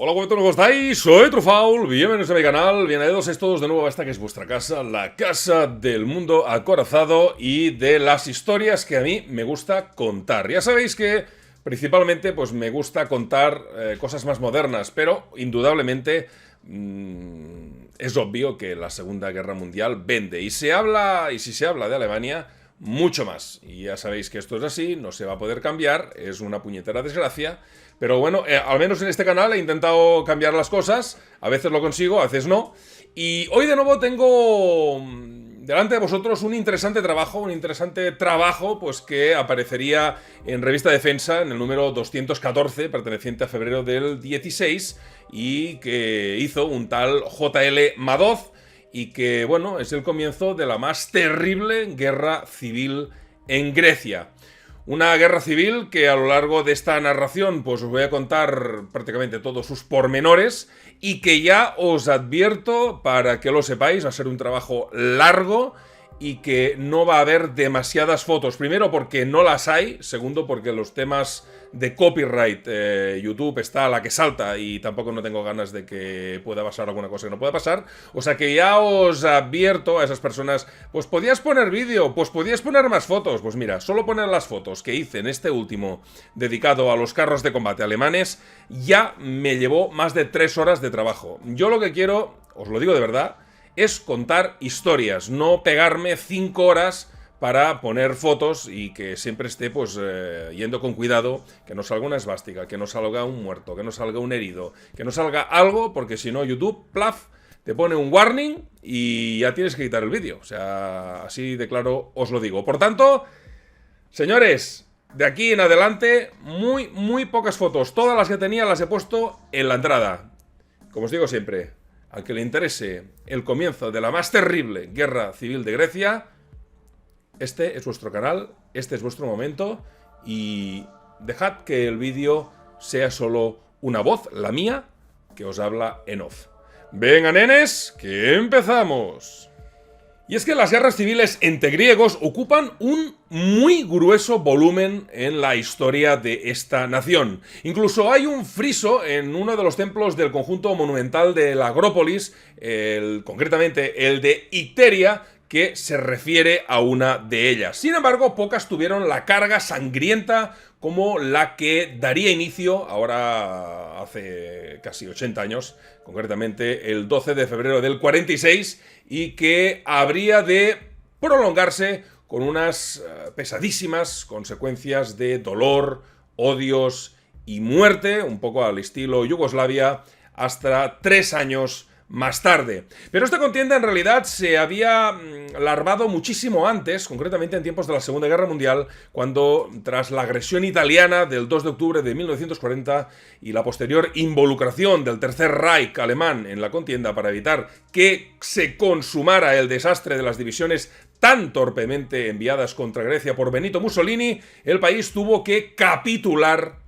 Hola, ¿cómo estáis? Soy Trufaul, bienvenidos a mi canal, bienvenidos todos de nuevo a esta que es vuestra casa, la casa del mundo acorazado y de las historias que a mí me gusta contar. Ya sabéis que principalmente pues me gusta contar cosas más modernas, pero indudablemente es obvio que la Segunda Guerra Mundial vende y si se habla de Alemania, mucho más. Y ya sabéis que esto es así, no se va a poder cambiar, es una puñetera desgracia. Pero bueno, al menos en este canal he intentado cambiar las cosas, a veces lo consigo, a veces no. Y hoy de nuevo tengo delante de vosotros un interesante trabajo pues que aparecería en Revista Defensa en el número 214, perteneciente a febrero del 16, y que hizo un tal J.L. Madoz, y que, bueno, es el comienzo de la más terrible guerra civil en Grecia. Una guerra civil que a lo largo de esta narración pues os voy a contar prácticamente todos sus pormenores y que ya os advierto, para que lo sepáis, va a ser un trabajo largo y que no va a haber demasiadas fotos. Primero porque no las hay, segundo porque los temas de copyright, YouTube está a la que salta y tampoco no tengo ganas de que pueda pasar alguna cosa que no pueda pasar. O sea que ya os advierto a esas personas, pues podías poner vídeo, pues podías poner más fotos. Pues mira, solo poner las fotos que hice en este último dedicado a los carros de combate alemanes ya me llevó más de 3 horas de trabajo. Yo lo que quiero, os lo digo de verdad, es contar historias, no pegarme 5 horas para poner fotos y que siempre esté pues yendo con cuidado, que no salga una esvástica, que no salga un muerto, que no salga un herido, que no salga algo, porque si no YouTube, plaf, te pone un warning y ya tienes que quitar el vídeo. O sea, así de claro os lo digo. Por tanto, señores, de aquí en adelante, muy pocas fotos. Todas las que tenía las he puesto en la entrada. Como os digo siempre, al que le interese el comienzo de la más terrible guerra civil de Grecia, este es vuestro canal, este es vuestro momento, y dejad que el vídeo sea solo una voz, la mía, que os habla en off. Venga, nenes, que empezamos. Y es que las guerras civiles entre griegos ocupan un muy grueso volumen en la historia de esta nación. Incluso hay un friso en uno de los templos del conjunto monumental de la Agrópolis, concretamente el de Icteria, que se refiere a una de ellas. Sin embargo, pocas tuvieron la carga sangrienta como la que daría inicio, ahora hace casi 80 años, concretamente el 12 de febrero del 46, y que habría de prolongarse con unas pesadísimas consecuencias de dolor, odios y muerte, un poco al estilo Yugoslavia, hasta 3 años más tarde. Pero esta contienda en realidad se había larvado muchísimo antes, concretamente en tiempos de la Segunda Guerra Mundial, cuando tras la agresión italiana del 2 de octubre de 1940 y la posterior involucración del Tercer Reich alemán en la contienda para evitar que se consumara el desastre de las divisiones tan torpemente enviadas contra Grecia por Benito Mussolini, el país tuvo que capitular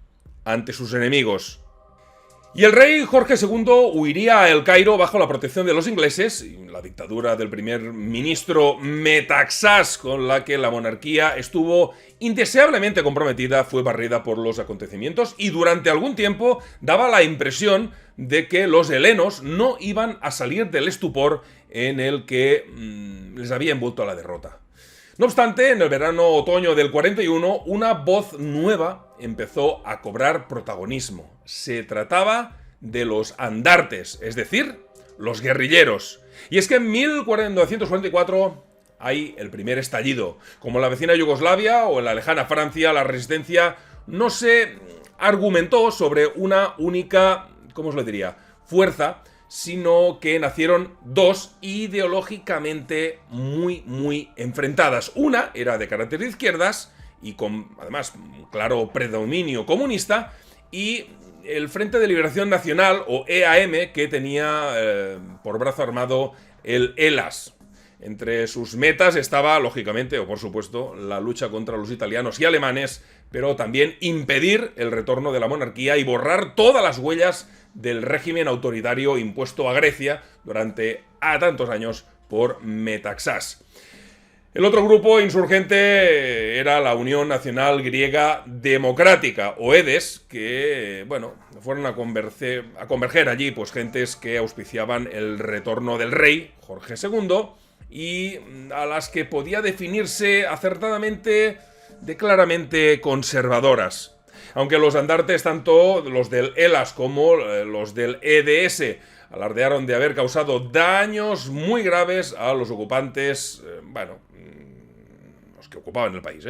ante sus enemigos. Y el rey Jorge II huiría a El Cairo bajo la protección de los ingleses, y la dictadura del primer ministro Metaxás, con la que la monarquía estuvo indeseablemente comprometida, fue barrida por los acontecimientos y durante algún tiempo daba la impresión de que los helenos no iban a salir del estupor en el que les había envuelto a la derrota. No obstante, en el verano-otoño del 41, una voz nueva empezó a cobrar protagonismo. Se trataba de los andartes, es decir, los guerrilleros. Y es que en 1944 hay el primer estallido. Como en la vecina Yugoslavia o en la lejana Francia, la resistencia no se argumentó sobre una única, ¿cómo os lo diría?, fuerza, sino que nacieron dos ideológicamente muy enfrentadas. Una era de carácter de izquierdas y con, además, un claro predominio comunista, y el Frente de Liberación Nacional, o EAM, que tenía por brazo armado el ELAS. Entre sus metas estaba, lógicamente, o por supuesto, la lucha contra los italianos y alemanes, pero también impedir el retorno de la monarquía y borrar todas las huellas del régimen autoritario impuesto a Grecia durante tantos años por Metaxás. El otro grupo insurgente era la Unión Nacional Griega Democrática, o EDES, que, bueno, fueron a converger allí pues gentes que auspiciaban el retorno del rey, Jorge II, y a las que podía definirse acertadamente de claramente conservadoras. Aunque los andartes, tanto los del ELAS como los del EDS, alardearon de haber causado daños muy graves a los ocupantes, los que ocupaban el país,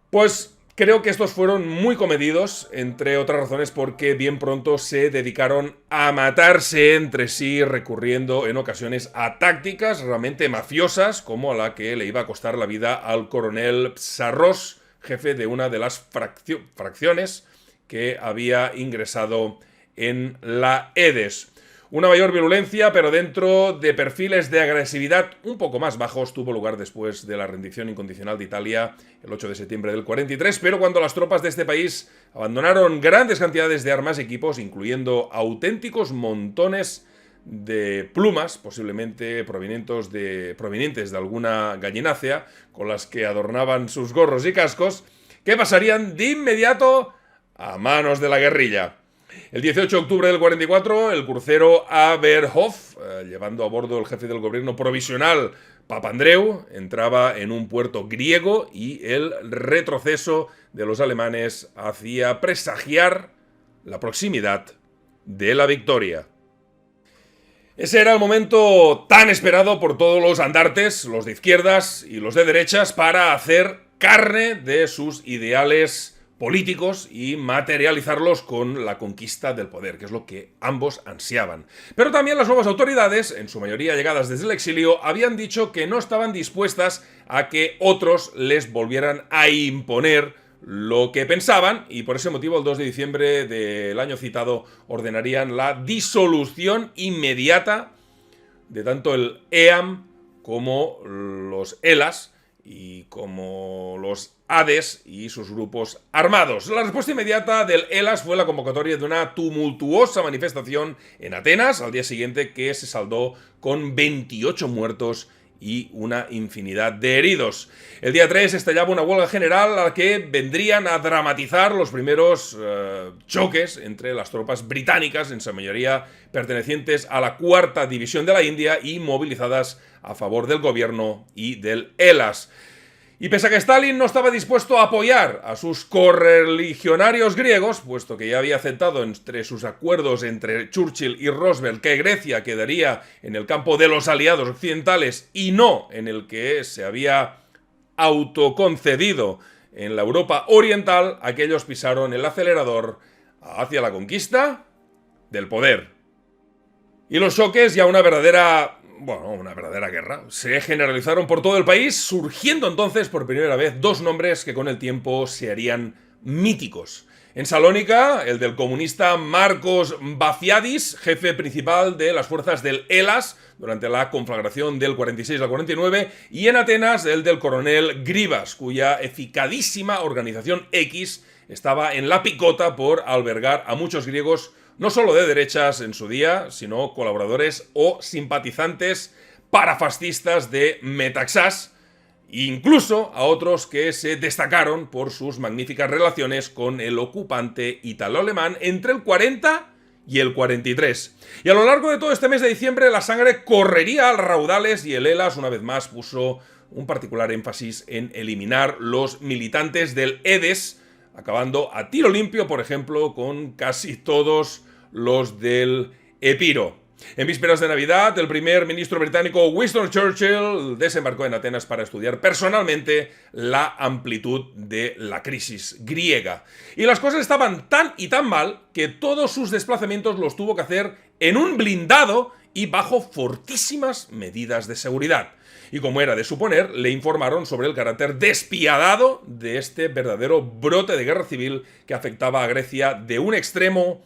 Pues creo que estos fueron muy comedidos, entre otras razones porque bien pronto se dedicaron a matarse entre sí, recurriendo en ocasiones a tácticas realmente mafiosas, como a la que le iba a costar la vida al coronel Psarros, jefe de una de las fracciones que había ingresado en la EDES. Una mayor virulencia, pero dentro de perfiles de agresividad un poco más bajos, tuvo lugar después de la rendición incondicional de Italia el 8 de septiembre del 43, pero cuando las tropas de este país abandonaron grandes cantidades de armas y equipos, incluyendo auténticos montones de plumas, posiblemente provenientes de alguna gallinácea, con las que adornaban sus gorros y cascos, que pasarían de inmediato a manos de la guerrilla. El 18 de octubre del 44, el crucero Aberhof, llevando a bordo el jefe del gobierno provisional, Papandreou, entraba en un puerto griego y el retroceso de los alemanes hacía presagiar la proximidad de la victoria. Ese era el momento tan esperado por todos los andartes, los de izquierdas y los de derechas, para hacer carne de sus ideales políticos y materializarlos con la conquista del poder, que es lo que ambos ansiaban. Pero también las nuevas autoridades, en su mayoría llegadas desde el exilio, habían dicho que no estaban dispuestas a que otros les volvieran a imponer lo que pensaban, y por ese motivo el 2 de diciembre del año citado ordenarían la disolución inmediata de tanto el EAM como los ELAS y como los ADES y sus grupos armados. La respuesta inmediata del ELAS fue la convocatoria de una tumultuosa manifestación en Atenas al día siguiente, que se saldó con 28 muertos y una infinidad de heridos. El día 3 estallaba una huelga general a la que vendrían a dramatizar los primeros choques entre las tropas británicas, en su mayoría pertenecientes a la cuarta división de la India y movilizadas a favor del gobierno y del ELAS. Y pese a que Stalin no estaba dispuesto a apoyar a sus correligionarios griegos, puesto que ya había aceptado entre sus acuerdos entre Churchill y Roosevelt que Grecia quedaría en el campo de los aliados occidentales y no en el que se había autoconcedido en la Europa oriental, aquellos pisaron el acelerador hacia la conquista del poder. Y los choques, ya una verdadera guerra, se generalizaron por todo el país, surgiendo entonces por primera vez dos nombres que con el tiempo se harían míticos. En Salónica, el del comunista Marcos Bafiadis, jefe principal de las fuerzas del ELAS durante la conflagración del 46 al 49, y en Atenas, el del coronel Grivas, cuya eficadísima organización X estaba en la picota por albergar a muchos griegos no solo de derechas en su día, sino colaboradores o simpatizantes parafascistas de Metaxás, incluso a otros que se destacaron por sus magníficas relaciones con el ocupante italo-alemán entre el 40 y el 43. Y a lo largo de todo este mes de diciembre la sangre correría a raudales y el ELAS una vez más puso un particular énfasis en eliminar los militantes del EDES, acabando a tiro limpio, por ejemplo, con casi todos los del Epiro. En vísperas de Navidad, el primer ministro británico Winston Churchill desembarcó en Atenas para estudiar personalmente la amplitud de la crisis griega. Y las cosas estaban tan y tan mal que todos sus desplazamientos los tuvo que hacer en un blindado y bajo fortísimas medidas de seguridad. Y como era de suponer, le informaron sobre el carácter despiadado de este verdadero brote de guerra civil que afectaba a Grecia de un extremo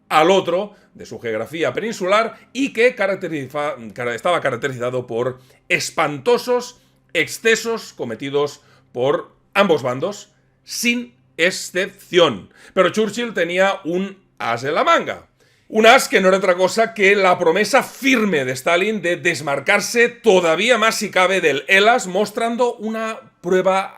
al otro de su geografía peninsular y que estaba caracterizado por espantosos excesos cometidos por ambos bandos, sin excepción. Pero Churchill tenía un as en la manga. Un as que no era otra cosa que la promesa firme de Stalin de desmarcarse todavía más si cabe del Hellas, mostrando una prueba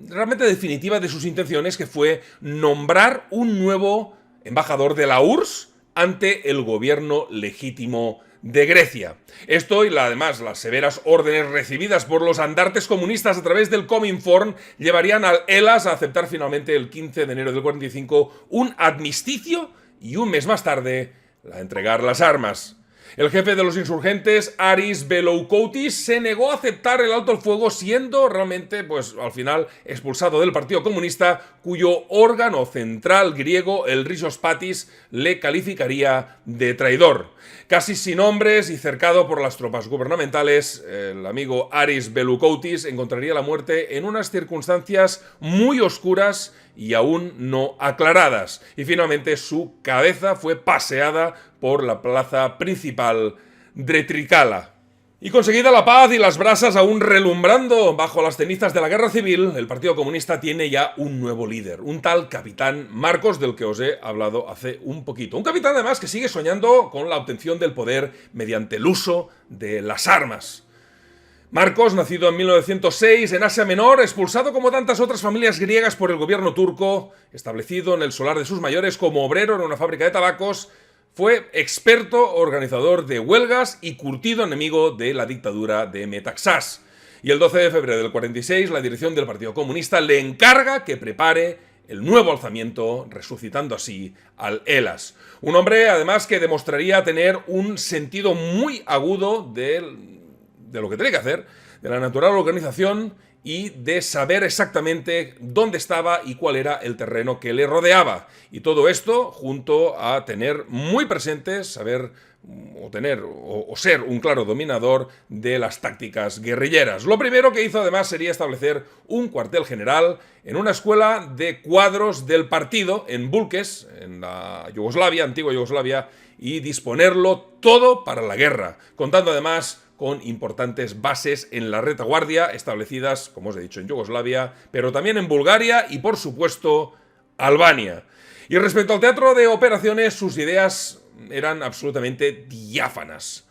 realmente definitiva de sus intenciones, que fue nombrar un nuevo embajador de la URSS ante el gobierno legítimo de Grecia. Esto y además las severas órdenes recibidas por los andartes comunistas a través del Cominform llevarían al Hellas a aceptar finalmente el 15 de enero del 45 un armisticio y un mes más tarde a entregar las armas. El jefe de los insurgentes, Aris Beloukoutis, se negó a aceptar el alto el fuego, siendo realmente, pues al final, expulsado del Partido Comunista, cuyo órgano central griego, el Rizospatis, le calificaría de traidor. Casi sin hombres y cercado por las tropas gubernamentales, el amigo Aris Beloukoutis encontraría la muerte en unas circunstancias muy oscuras y aún no aclaradas, y finalmente su cabeza fue paseada por la plaza principal de Trikala. Y conseguida la paz y las brasas aún relumbrando bajo las cenizas de la guerra civil, el Partido Comunista tiene ya un nuevo líder, un tal capitán Marcos, del que os he hablado hace un poquito. Un capitán además que sigue soñando con la obtención del poder mediante el uso de las armas. Marcos, nacido en 1906 en Asia Menor, expulsado como tantas otras familias griegas por el gobierno turco, establecido en el solar de sus mayores como obrero en una fábrica de tabacos, fue experto organizador de huelgas y curtido enemigo de la dictadura de Metaxás. Y el 12 de febrero del 46, la dirección del Partido Comunista le encarga que prepare el nuevo alzamiento, resucitando así al Hellas. Un hombre, además, que demostraría tener un sentido muy agudo de lo que tenía que hacer, de la natural organización y de saber exactamente dónde estaba y cuál era el terreno que le rodeaba. Y todo esto junto a tener muy presente, saber o ser un claro dominador de las tácticas guerrilleras. Lo primero que hizo además sería establecer un cuartel general en una escuela de cuadros del partido en Bulques, en la Yugoslavia, antigua Yugoslavia, y disponerlo todo para la guerra, contando además con importantes bases en la retaguardia establecidas, como os he dicho, en Yugoslavia, pero también en Bulgaria y, por supuesto, Albania. Y respecto al teatro de operaciones, sus ideas eran absolutamente diáfanas.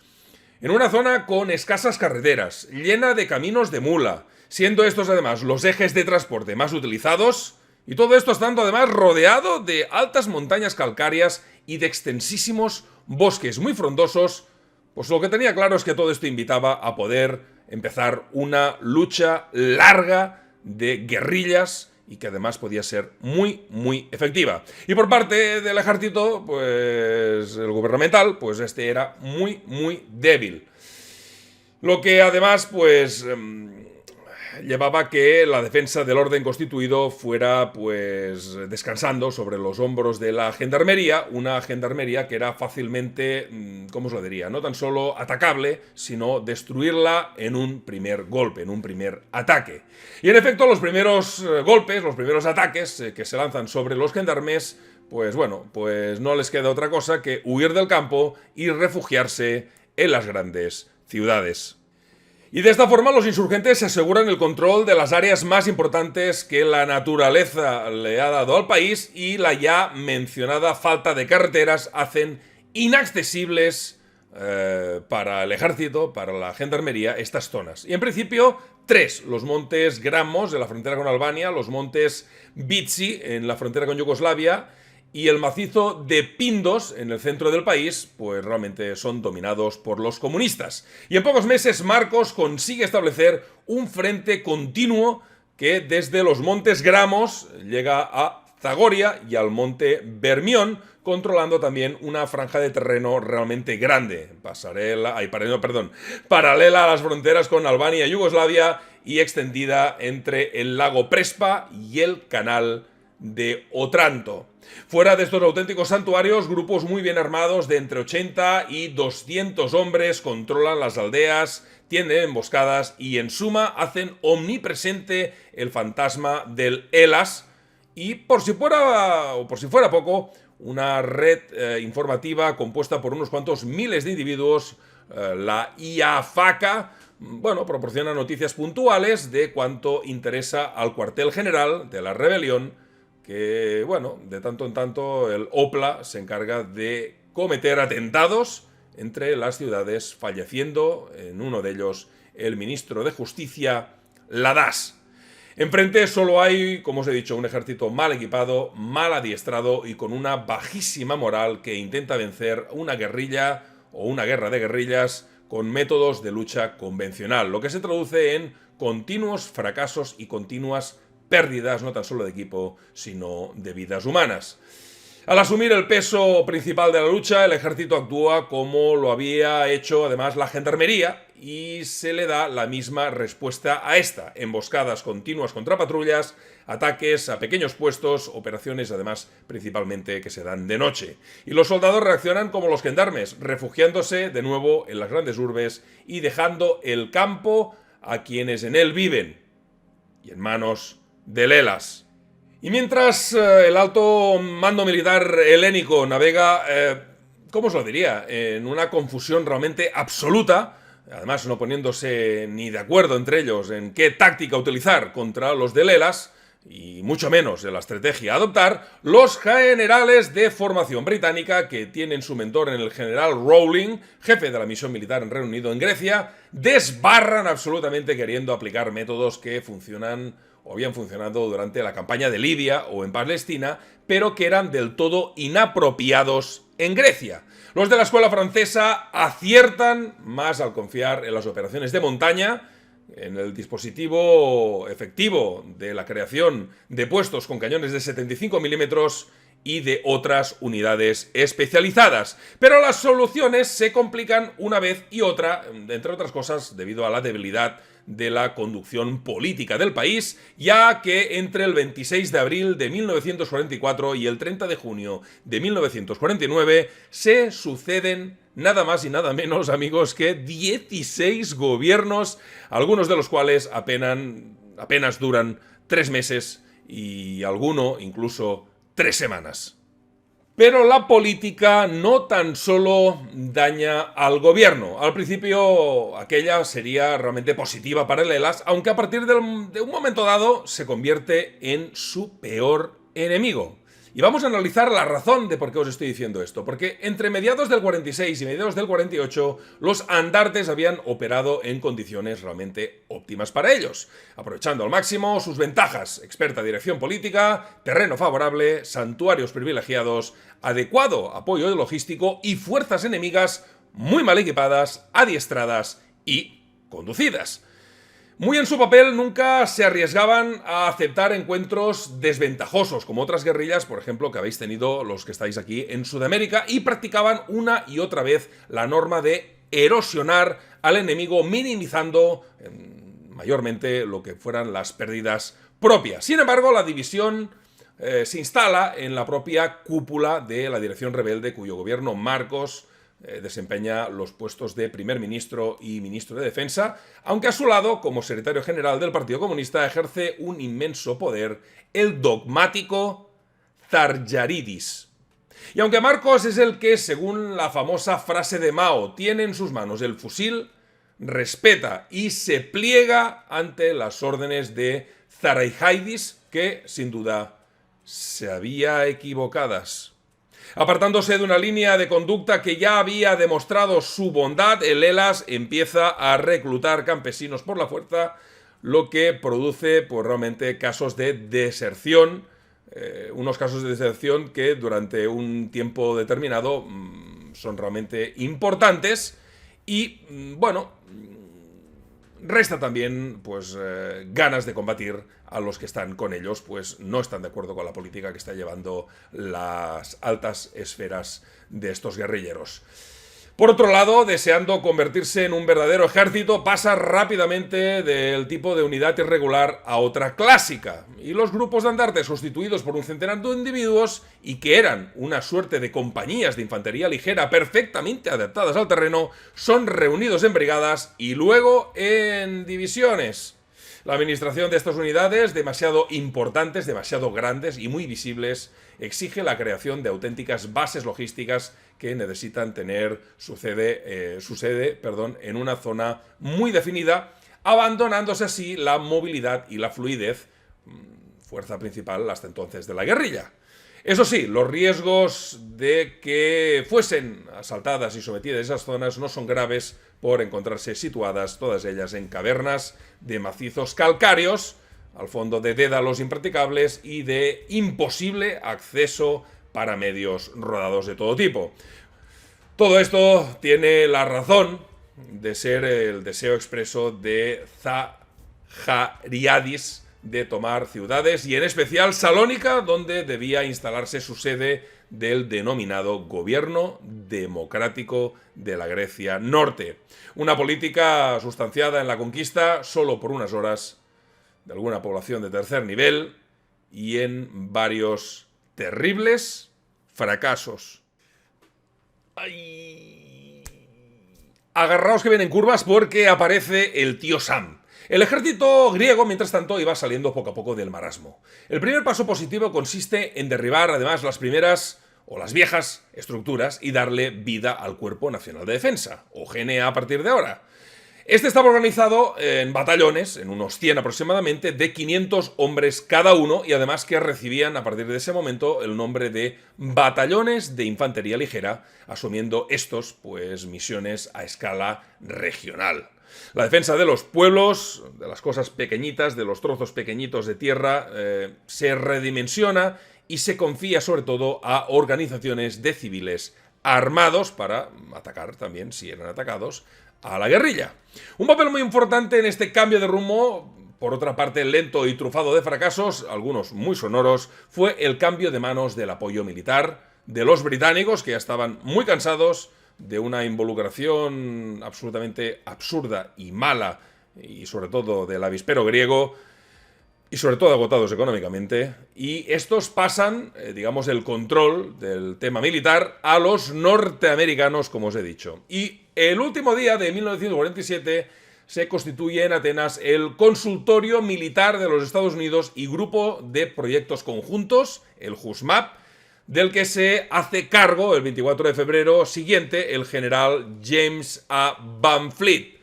En una zona con escasas carreteras, llena de caminos de mula, siendo estos además los ejes de transporte más utilizados, y todo esto estando además rodeado de altas montañas calcáreas y de extensísimos bosques muy frondosos, pues lo que tenía claro es que todo esto invitaba a poder empezar una lucha larga de guerrillas y que además podía ser muy, muy efectiva. Y por parte del ejército, pues el gubernamental, pues este era muy, muy débil. Lo que además, pues llevaba que la defensa del orden constituido fuera pues descansando sobre los hombros de la gendarmería, una gendarmería que era fácilmente, ¿cómo os lo diría?, no tan solo atacable, sino destruirla en un primer golpe, en un primer ataque. Y en efecto, los primeros golpes, los primeros ataques que se lanzan sobre los gendarmes, pues bueno, pues no les queda otra cosa que huir del campo y refugiarse en las grandes ciudades. Y de esta forma los insurgentes se aseguran el control de las áreas más importantes que la naturaleza le ha dado al país, y la ya mencionada falta de carreteras hacen inaccesibles para el ejército, para la gendarmería, estas zonas. Y en principio, tres: los montes Gramos en la frontera con Albania, los montes Vitsi en la frontera con Yugoslavia y el macizo de Pindos en el centro del país, pues realmente son dominados por los comunistas. Y en pocos meses Marcos consigue establecer un frente continuo que desde los montes Gramos llega a Zagoria y al monte Bermión, controlando también una franja de terreno realmente grande, paralela a las fronteras con Albania y Yugoslavia, y extendida entre el lago Prespa y el canal de Otranto. Fuera de estos auténticos santuarios, grupos muy bien armados de entre 80 y 200 hombres controlan las aldeas, tienden emboscadas y en suma hacen omnipresente el fantasma del Hellas, y por si fuera poco, una red informativa compuesta por unos cuantos miles de individuos, la IAFACA, bueno, proporciona noticias puntuales de cuanto interesa al cuartel general de la rebelión, que, bueno, de tanto en tanto el OPLA se encarga de cometer atentados entre las ciudades, falleciendo en uno de ellos el ministro de Justicia, Ladas. Enfrente solo hay, como os he dicho, un ejército mal equipado, mal adiestrado y con una bajísima moral que intenta vencer una guerrilla o una guerra de guerrillas con métodos de lucha convencional, lo que se traduce en continuos fracasos y continuas pérdidas, no tan solo de equipo, sino de vidas humanas. Al asumir el peso principal de la lucha, el ejército actúa como lo había hecho además la gendarmería y se le da la misma respuesta a esta: emboscadas continuas contra patrullas, ataques a pequeños puestos, operaciones además principalmente que se dan de noche. Y los soldados reaccionan como los gendarmes, refugiándose de nuevo en las grandes urbes y dejando el campo a quienes en él viven y en manos de lelas. Y mientras el alto mando militar helénico navega, ¿cómo os lo diría?, en una confusión realmente absoluta, además no poniéndose ni de acuerdo entre ellos en qué táctica utilizar contra los de Lelas, y mucho menos en la estrategia a adoptar, los generales de formación británica, que tienen su mentor en el general Rowling, jefe de la misión militar en Reino Unido en Grecia, desbarran absolutamente queriendo aplicar métodos que funcionan o habían funcionado durante la campaña de Libia o en Palestina, pero que eran del todo inapropiados en Grecia. Los de la escuela francesa aciertan más al confiar en las operaciones de montaña, en el dispositivo efectivo de la creación de puestos con cañones de 75 milímetros y de otras unidades especializadas. Pero las soluciones se complican una vez y otra, entre otras cosas, debido a la debilidad de la conducción política del país, ya que entre el 26 de abril de 1944 y el 30 de junio de 1949 se suceden nada más y nada menos, amigos, que 16 gobiernos, algunos de los cuales apenas duran 3 meses y alguno incluso 3 semanas. Pero la política no tan solo daña al gobierno. Al principio aquella sería realmente positiva para Lelas, aunque a partir de un momento dado se convierte en su peor enemigo. Y vamos a analizar la razón de por qué os estoy diciendo esto. Porque entre mediados del 46 y mediados del 48, los andartes habían operado en condiciones realmente óptimas para ellos, aprovechando al máximo sus ventajas: experta dirección política, terreno favorable, santuarios privilegiados, adecuado apoyo logístico y fuerzas enemigas muy mal equipadas, adiestradas y conducidas. Muy en su papel, nunca se arriesgaban a aceptar encuentros desventajosos, como otras guerrillas, por ejemplo, que habéis tenido los que estáis aquí en Sudamérica, y practicaban una y otra vez la norma de erosionar al enemigo, minimizando mayormente lo que fueran las pérdidas propias. Sin embargo, la división se instala en la propia cúpula de la dirección rebelde, cuyo gobierno Marcos desempeña los puestos de primer ministro y ministro de defensa, aunque a su lado, como secretario general del Partido Comunista, ejerce un inmenso poder el dogmático Zaryaridis. Y aunque Marcos es el que, según la famosa frase de Mao, tiene en sus manos el fusil, respeta y se pliega ante las órdenes de Zaryaridis, que, sin duda, se había equivocadas. Apartándose de una línea de conducta que ya había demostrado su bondad, el Lelas empieza a reclutar campesinos por la fuerza, lo que produce pues realmente casos de deserción, unos casos de deserción que durante un tiempo determinado son realmente importantes y, bueno, resta también pues ganas de combatir a los que están con ellos, pues no están de acuerdo con la política que está llevando las altas esferas de estos guerrilleros. Por otro lado, deseando convertirse en un verdadero ejército, pasa rápidamente del tipo de unidad irregular a otra clásica. Y los grupos de andartes, constituidos por un centenar de individuos y que eran una suerte de compañías de infantería ligera perfectamente adaptadas al terreno, son reunidos en brigadas y luego en divisiones. La administración de estas unidades, demasiado importantes, demasiado grandes y muy visibles, exige la creación de auténticas bases logísticas que necesitan tener su sede en una zona muy definida, abandonándose así la movilidad y la fluidez, fuerza principal hasta entonces de la guerrilla. Eso sí, los riesgos de que fuesen asaltadas y sometidas esas zonas no son graves por encontrarse situadas todas ellas en cavernas de macizos calcáreos, al fondo de dédalos impracticables y de imposible acceso para medios rodados de todo tipo. Todo esto tiene la razón de ser el deseo expreso de Zahariadis de tomar ciudades y en especial Salónica, donde debía instalarse su sede del denominado Gobierno Democrático de la Grecia Norte. Una política sustanciada en la conquista solo por unas horas de alguna población de tercer nivel y en varios terribles fracasos. ¡Ay! Agarraos que vienen curvas porque aparece el tío Sam. El ejército griego, mientras tanto, iba saliendo poco a poco del marasmo. El primer paso positivo consiste en derribar, además, las primeras o las viejas estructuras y darle vida al Cuerpo Nacional de Defensa, o GNA a partir de ahora. Este estaba organizado en batallones, en unos 100 aproximadamente, de 500 hombres cada uno, y además que recibían a partir de ese momento el nombre de batallones de infantería ligera, asumiendo estos, pues, misiones a escala regional. La defensa de los pueblos, de las cosas pequeñitas, de los trozos pequeñitos de tierra, se redimensiona y se confía sobre todo a organizaciones de civiles armados para atacar también, si eran atacados, a la guerrilla. Un papel muy importante en este cambio de rumbo, por otra parte lento y trufado de fracasos, algunos muy sonoros, fue el cambio de manos del apoyo militar de los británicos, que ya estaban muy cansados de una involucración absolutamente absurda y mala, y sobre todo del avispero griego, y sobre todo agotados económicamente, y estos pasan, digamos, el control del tema militar a los norteamericanos, como os he dicho. Y el último día de 1947 se constituye en Atenas el Consultorio Militar de los Estados Unidos y Grupo de Proyectos Conjuntos, el JUSMAP, del que se hace cargo el 24 de febrero siguiente el general James A. Van Fleet.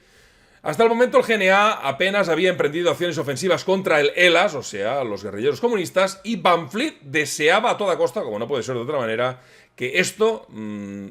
Hasta el momento el GNA apenas había emprendido acciones ofensivas contra el ELAS, o sea, los guerrilleros comunistas, y Van Fleet deseaba a toda costa, como no puede ser de otra manera, que esto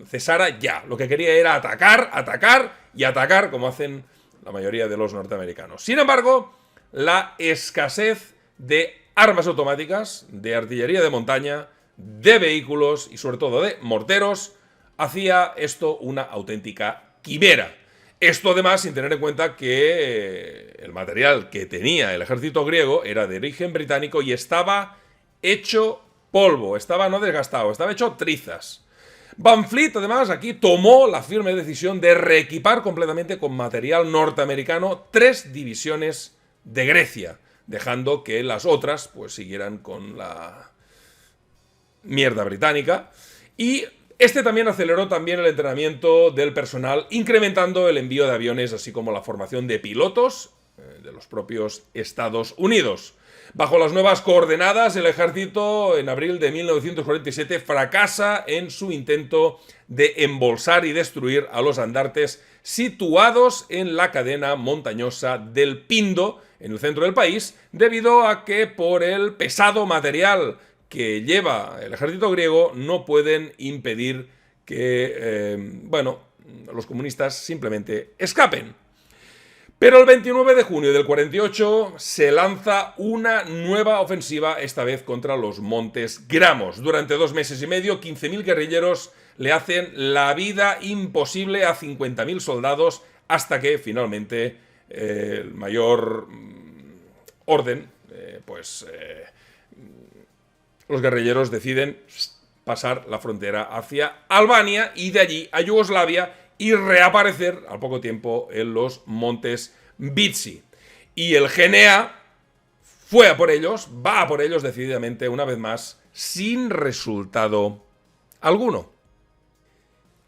cesara ya. Lo que quería era atacar, atacar y atacar, como hacen la mayoría de los norteamericanos. Sin embargo, la escasez de armas automáticas, de artillería de montaña, de vehículos y sobre todo de morteros, hacía esto una auténtica quimera. Esto además sin tener en cuenta que el material que tenía el ejército griego era de origen británico y estaba hecho polvo, estaba no desgastado, estaba hecho trizas. Van Fleet además aquí tomó la firme decisión de reequipar completamente con material norteamericano 3 divisiones de Grecia, dejando que las otras pues siguieran con la mierda británica, y este también aceleró también el entrenamiento del personal, incrementando el envío de aviones, así como la formación de pilotos de los propios Estados Unidos. Bajo las nuevas coordenadas, el ejército en abril de 1947 fracasa en su intento de embolsar y destruir a los andartes situados en la cadena montañosa del Pindo, en el centro del país, debido a que por el pesado material que lleva el ejército griego no pueden impedir que, los comunistas simplemente escapen. Pero el 29 de junio del 48 se lanza una nueva ofensiva, esta vez contra los Montes Gramos. Durante 2 meses y medio, 15.000 guerrilleros le hacen la vida imposible a 50.000 soldados, hasta que finalmente el mayor orden, los guerrilleros deciden pasar la frontera hacia Albania y de allí a Yugoslavia y reaparecer al poco tiempo en los montes Vitsi. Y el GNA fue a por ellos, va a por ellos decididamente una vez más, sin resultado alguno.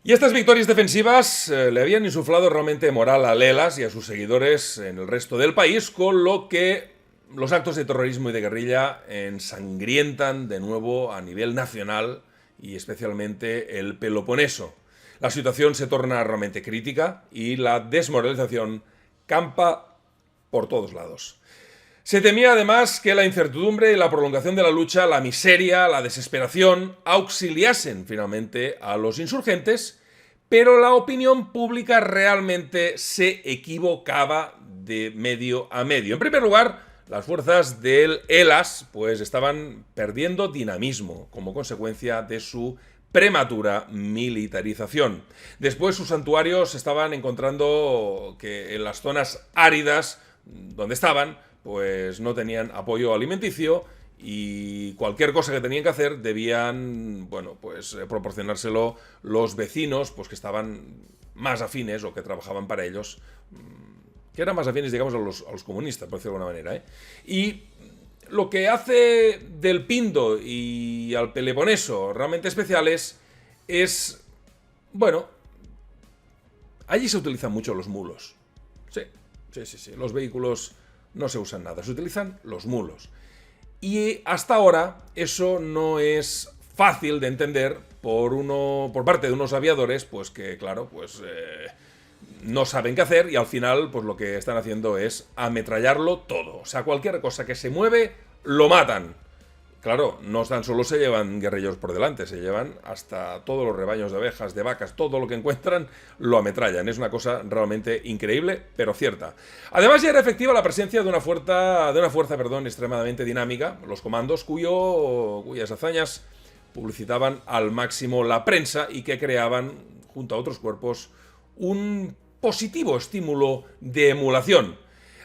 Y estas victorias defensivas le habían insuflado realmente moral a Lelas y a sus seguidores en el resto del país, con lo que los actos de terrorismo y de guerrilla ensangrientan de nuevo a nivel nacional y especialmente el Peloponeso. La situación se torna realmente crítica y la desmoralización campa por todos lados. Se temía además que la incertidumbre y la prolongación de la lucha, la miseria, la desesperación, auxiliasen finalmente a los insurgentes, pero la opinión pública realmente se equivocaba de medio a medio. En primer lugar, las fuerzas del ELAS pues estaban perdiendo dinamismo como consecuencia de su prematura militarización. Después sus santuarios estaban encontrando que en las zonas áridas donde estaban pues no tenían apoyo alimenticio y cualquier cosa que tenían que hacer debían, bueno, pues proporcionárselo los vecinos, pues que estaban más afines o que trabajaban para ellos, que eran más afines, digamos, a los comunistas, por decirlo de alguna manera, ¿eh? Y lo que hace del Pindo y al Peloponeso realmente especiales es, bueno, allí se utilizan mucho los mulos. Sí. Los vehículos no se usan nada, se utilizan los mulos. Y hasta ahora eso no es fácil de entender por parte de unos aviadores, pues que, claro, pues no saben qué hacer y al final pues lo que están haciendo es ametrallarlo todo. O sea, cualquier cosa que se mueve, lo matan. Claro, no tan solo se llevan guerrilleros por delante, se llevan hasta todos los rebaños de abejas, de vacas, todo lo que encuentran lo ametrallan. Es una cosa realmente increíble, pero cierta. Además ya era efectiva la presencia de una fuerza extremadamente dinámica, los comandos cuyas hazañas publicitaban al máximo la prensa y que creaban, junto a otros cuerpos, un positivo estímulo de emulación.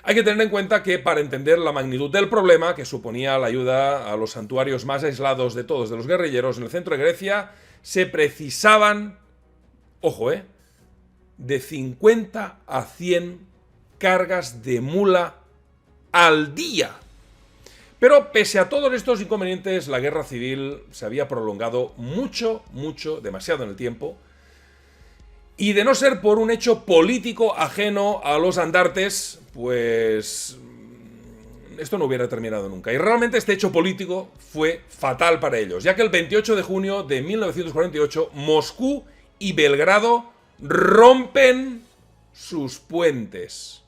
Hay que tener en cuenta que para entender la magnitud del problema que suponía la ayuda a los santuarios más aislados de todos de los guerrilleros en el centro de Grecia, se precisaban, ojo, de 50 a 100 cargas de mula al día. Pero pese a todos estos inconvenientes, la guerra civil se había prolongado mucho, demasiado en el tiempo. Y de no ser por un hecho político ajeno a los andartes, pues esto no hubiera terminado nunca. Y realmente este hecho político fue fatal para ellos, ya que el 28 de junio de 1948 Moscú y Belgrado rompen sus puentes.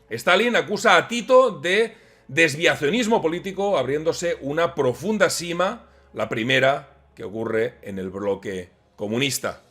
Stalin acusa a Tito de desviacionismo político, abriéndose una profunda sima, la primera que ocurre en el bloque comunista.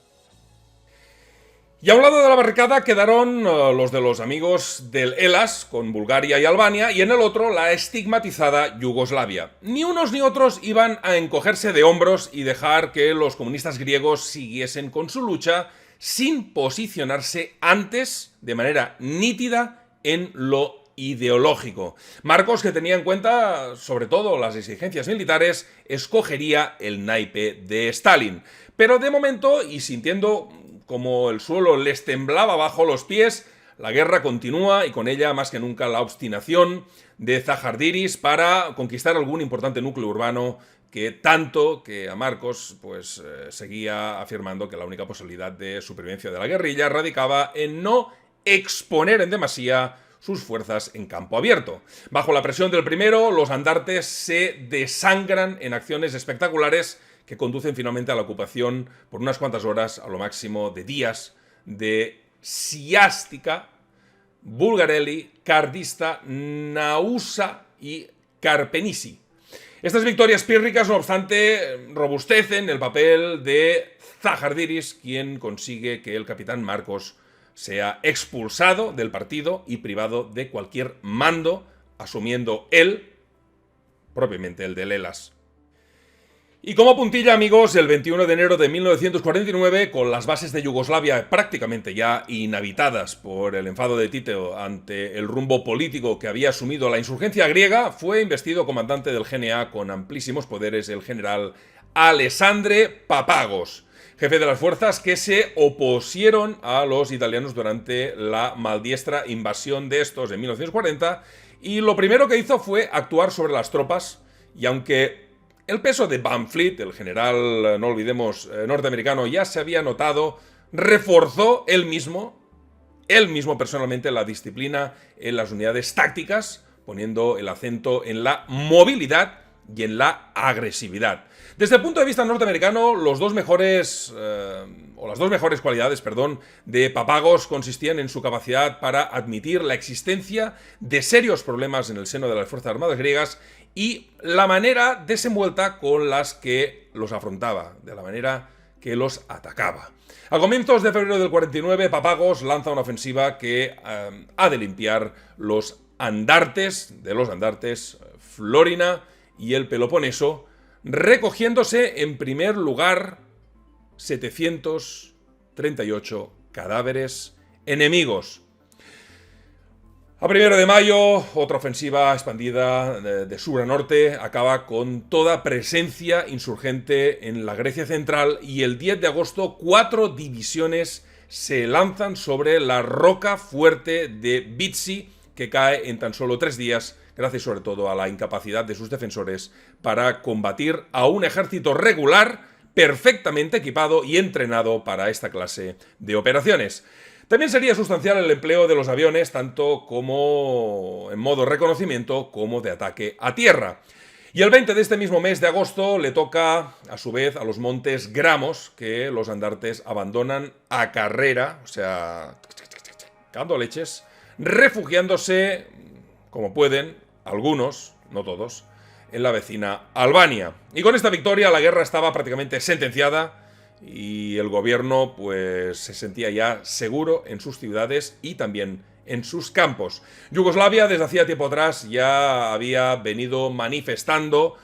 Y a un lado de la barricada quedaron los de los amigos del ELAS, con Bulgaria y Albania, y en el otro la estigmatizada Yugoslavia. Ni unos ni otros iban a encogerse de hombros y dejar que los comunistas griegos siguiesen con su lucha sin posicionarse antes, de manera nítida, en lo ideológico. Marcos, que tenía en cuenta sobre todo las exigencias militares, escogería el naipe de Stalin. Pero de momento, y sintiendo como el suelo les temblaba bajo los pies, la guerra continúa y con ella más que nunca la obstinación de Zahardiris para conquistar algún importante núcleo urbano que a Marcos pues seguía afirmando que la única posibilidad de supervivencia de la guerrilla radicaba en no exponer en demasía sus fuerzas en campo abierto. Bajo la presión del primero, los andartes se desangran en acciones espectaculares que conducen finalmente a la ocupación por unas cuantas horas, a lo máximo de días, de Siástica, Bulgareli, Cardista, Nausa y Karpenisi. Estas victorias pírricas, no obstante, robustecen el papel de Zahardiris, quien consigue que el capitán Marcos sea expulsado del partido y privado de cualquier mando, asumiendo él, propiamente el del ELAS. Y como puntilla, amigos, el 21 de enero de 1949, con las bases de Yugoslavia prácticamente ya inhabitadas por el enfado de Tito ante el rumbo político que había asumido la insurgencia griega, fue investido comandante del GNA con amplísimos poderes el general Alessandre Papagos, jefe de las fuerzas que se opusieron a los italianos durante la maldiestra invasión de estos en 1940, y lo primero que hizo fue actuar sobre las tropas, y aunque el peso de Van Fleet, el general, no olvidemos, norteamericano, ya se había notado, reforzó él mismo personalmente la disciplina en las unidades tácticas, poniendo el acento en la movilidad y en la agresividad. Desde el punto de vista norteamericano, las dos mejores cualidades, de Papagos consistían en su capacidad para admitir la existencia de serios problemas en el seno de las Fuerzas Armadas griegas y la manera desenvuelta con las que los afrontaba, de la manera que los atacaba. A comienzos de febrero del 49, Papagos lanza una ofensiva que ha de limpiar los andartes, Flórina y el Peloponeso, recogiéndose en primer lugar 738 cadáveres enemigos. A 1 de mayo, otra ofensiva expandida de sur a norte acaba con toda presencia insurgente en la Grecia central y el 10 de agosto 4 divisiones se lanzan sobre la roca fuerte de Vitzi, que cae en tan solo 3 días, gracias sobre todo a la incapacidad de sus defensores para combatir a un ejército regular perfectamente equipado y entrenado para esta clase de operaciones. También sería sustancial el empleo de los aviones, tanto como en modo reconocimiento como de ataque a tierra. Y el 20 de este mismo mes de agosto le toca, a su vez, a los montes Gramos, que los andartes abandonan a carrera, o sea, cagando leches, refugiándose, como pueden, algunos, no todos, en la vecina Albania. Y con esta victoria la guerra estaba prácticamente sentenciada y el gobierno pues se sentía ya seguro en sus ciudades y también en sus campos. Yugoslavia desde hacía tiempo atrás ya había venido manifestando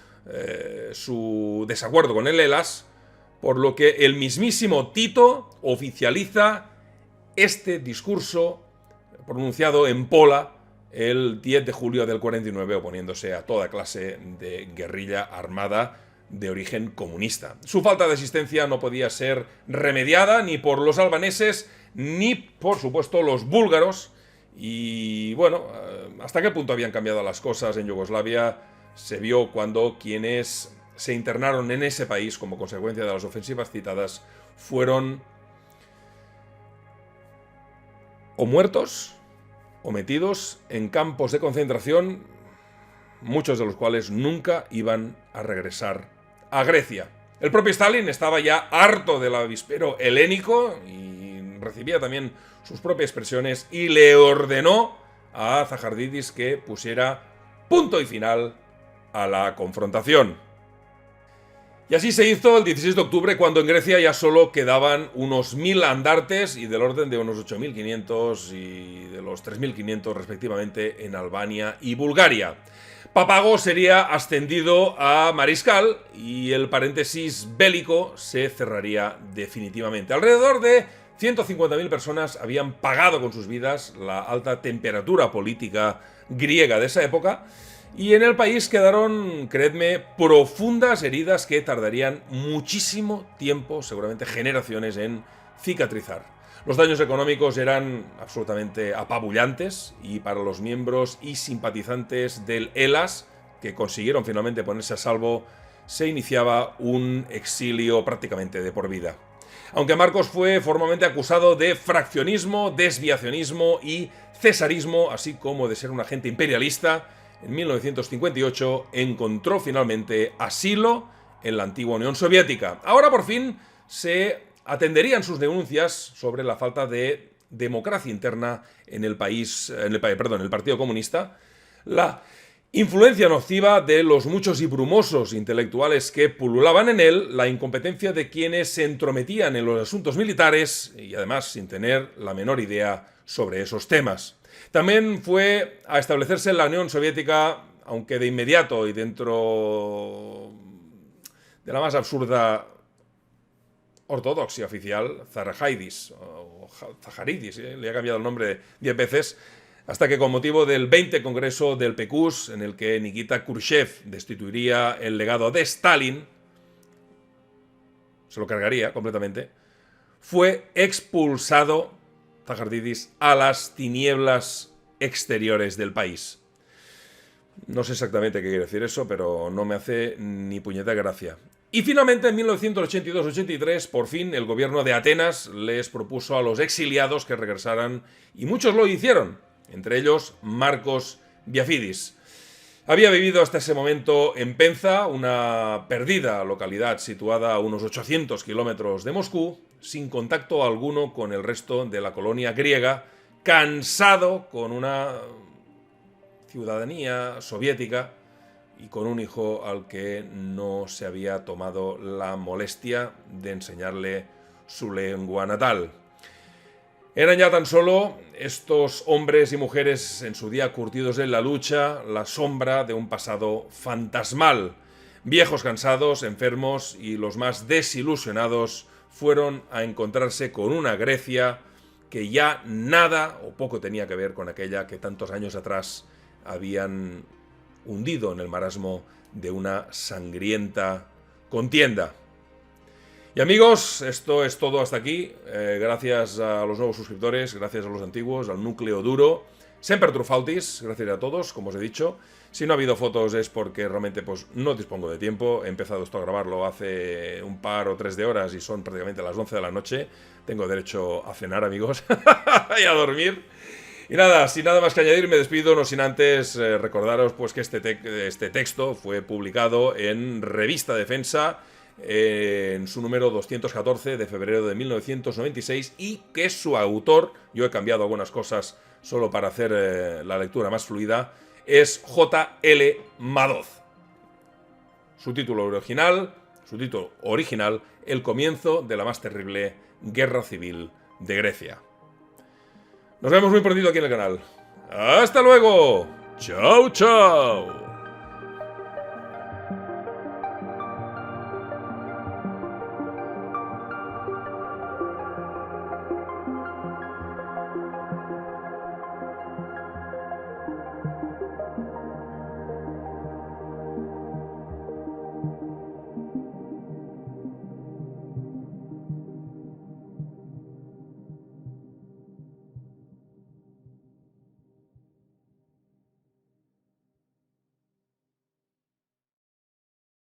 su desacuerdo con el ELAS, por lo que el mismísimo Tito oficializa este discurso pronunciado en Pola el 10 de julio del 49, oponiéndose a toda clase de guerrilla armada de origen comunista. Su falta de asistencia no podía ser remediada ni por los albaneses ni, por supuesto, los búlgaros. Y bueno, ¿hasta qué punto habían cambiado las cosas en Yugoslavia? Se vio cuando quienes se internaron en ese país como consecuencia de las ofensivas citadas fueron o muertos o metidos en campos de concentración, muchos de los cuales nunca iban a regresar a Grecia. El propio Stalin estaba ya harto del avispero helénico y recibía también sus propias presiones y le ordenó a Zahardidis que pusiera punto y final a la confrontación. Y así se hizo el 16 de octubre, cuando en Grecia ya solo quedaban unos 1000 andartes y del orden de unos 8500 y de los 3500 respectivamente en Albania y Bulgaria. Papagos sería ascendido a mariscal y el paréntesis bélico se cerraría definitivamente. Alrededor de 150.000 personas habían pagado con sus vidas la alta temperatura política griega de esa época. Y en el país quedaron, creedme, profundas heridas que tardarían muchísimo tiempo, seguramente generaciones, en cicatrizar. Los daños económicos eran absolutamente apabullantes y para los miembros y simpatizantes del ELAS, que consiguieron finalmente ponerse a salvo, se iniciaba un exilio prácticamente de por vida. Aunque Marcos fue formalmente acusado de fraccionismo, desviacionismo y cesarismo, así como de ser un agente imperialista, en 1958 encontró finalmente asilo en la antigua Unión Soviética. Ahora por fin se atenderían sus denuncias sobre la falta de democracia interna en el Partido Comunista, la influencia nociva de los muchos y brumosos intelectuales que pululaban en él, la incompetencia de quienes se entrometían en los asuntos militares y además sin tener la menor idea sobre esos temas. También fue a establecerse en la Unión Soviética, aunque de inmediato y dentro de la más absurda ortodoxia oficial, Zaharidis, le ha cambiado el nombre 10 veces, hasta que con motivo del 20 Congreso del PQS, en el que Nikita Khrushchev destituiría el legado de Stalin, se lo cargaría completamente, fue expulsado Zahardidis a las tinieblas exteriores del país. No sé exactamente qué quiere decir eso, pero no me hace ni puñetera gracia. Y finalmente, en 1982-83, por fin, el gobierno de Atenas les propuso a los exiliados que regresaran, y muchos lo hicieron, entre ellos Marcos Biafidis. Había vivido hasta ese momento en Penza, una perdida localidad situada a unos 800 kilómetros de Moscú, sin contacto alguno con el resto de la colonia griega, cansado con una ciudadanía soviética y con un hijo al que no se había tomado la molestia de enseñarle su lengua natal. Eran ya tan solo estos hombres y mujeres en su día curtidos en la lucha, la sombra de un pasado fantasmal. Viejos cansados, enfermos y los más desilusionados fueron a encontrarse con una Grecia que ya nada o poco tenía que ver con aquella que tantos años atrás habían hundido en el marasmo de una sangrienta contienda. Y amigos, esto es todo hasta aquí. Gracias a los nuevos suscriptores, gracias a los antiguos, al núcleo duro. Semper Trufautis, gracias a todos, como os he dicho. Si no ha habido fotos es porque realmente pues, no dispongo de tiempo. He empezado esto a grabarlo hace un par o 3 de horas y son prácticamente las 11 de la noche. Tengo derecho a cenar, amigos, y a dormir. Y nada, sin nada más que añadir, me despido, no sin antes recordaros pues, que este texto fue publicado en Revista Defensa, en su número 214 de febrero de 1996 y que su autor, yo he cambiado algunas cosas solo para hacer la lectura más fluida, es J.L. Madoz. Su título original, El comienzo de la más terrible guerra civil de Grecia. Nos vemos muy prontito aquí en el canal. ¡Hasta luego! ¡Chao, chao!